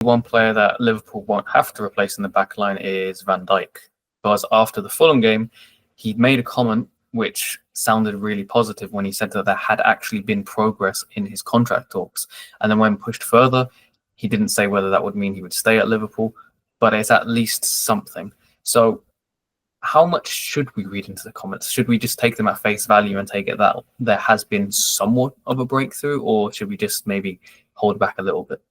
one player that Liverpool won't have to replace in the back line is Van Dijk, because after the Fulham game, he made a comment which sounded really positive when he said that there had actually been progress in his contract talks. And then when pushed further, he didn't say whether that would mean he would stay at Liverpool, but it's at least something. So how much should we read into the comments? Should we just take them at face value and take it that there has been somewhat of a breakthrough, or should we just maybe hold back a little bit?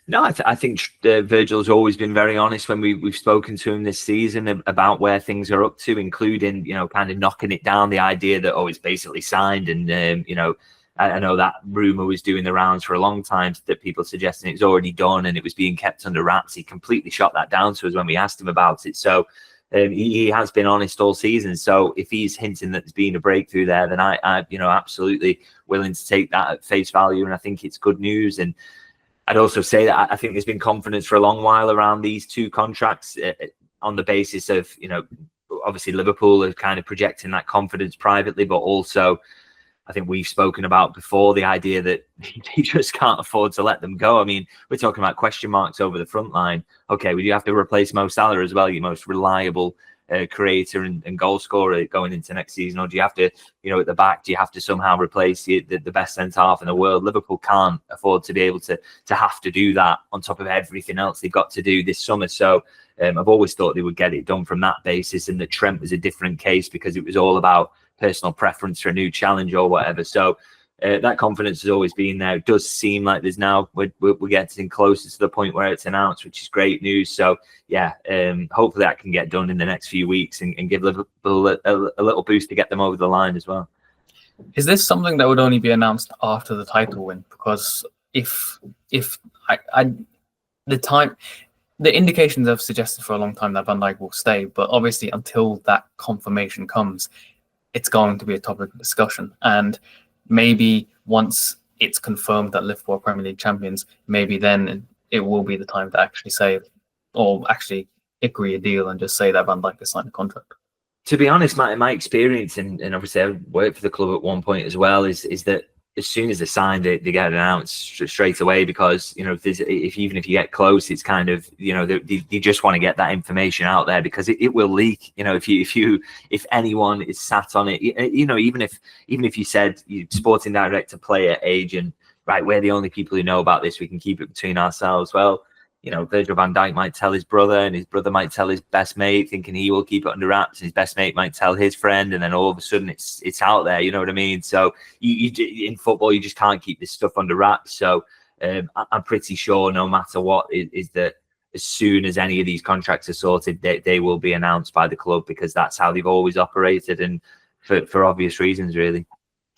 No, I think Virgil's always been very honest when we've spoken to him this season about where things are up to, including, kind of knocking it down, the idea that, it's basically signed. And, I know that rumor was doing the rounds for a long time, that people suggesting it was already done and it was being kept under wraps. He completely shot that down to us when we asked him about it. So he has been honest all season. So if he's hinting that there's been a breakthrough there, then I absolutely willing to take that at face value. And I think it's good news. And I'd also say that I think there's been confidence for a long while around these two contracts on the basis of, obviously Liverpool are kind of projecting that confidence privately, but also I think we've spoken about before the idea that he just can't afford to let them go. I mean, we're talking about question marks over the front line. Okay, we do have to replace Mo Salah as well, your most reliable creator and goal scorer going into next season, or do you have to, at the back, do you have to somehow replace the best centre half in the world? Liverpool can't afford to be able to have to do that on top of everything else they've got to do this summer. So I've always thought they would get it done from that basis, and that Trent was a different case because it was all about personal preference for a new challenge or whatever. So that confidence has always been there. It does seem like there's now we're getting closer to the point where it's announced, which is great news. So yeah, hopefully that can get done in the next few weeks and give Liverpool a little boost to get them over the line as well. Is this something that would only be announced after the title win? Because if the indications have suggested for a long time that Van Dijk will stay, but obviously until that confirmation comes, it's going to be a topic of discussion. And maybe once it's confirmed that Liverpool are Premier League champions, maybe then it will be the time to actually say, or actually agree a deal and just say that Van Dijk has signed a contract. To be honest, my experience, and obviously I worked for the club at one point as well, is that as soon as they're signed, they get announced straight away, because even if you get close, it's kind of they just want to get that information out there, because it will leak. If anyone is sat on it, even if you said sporting director, player, agent, right, we're the only people who know about this, we can keep it between ourselves. Well, Virgil van Dijk might tell his brother, and his brother might tell his best mate, thinking he will keep it under wraps. And his best mate might tell his friend, and then all of a sudden it's out there. You know what I mean? So you in football, you just can't keep this stuff under wraps. So I'm pretty sure, no matter what, is that as soon as any of these contracts are sorted, they will be announced by the club, because that's how they've always operated, and for obvious reasons, really.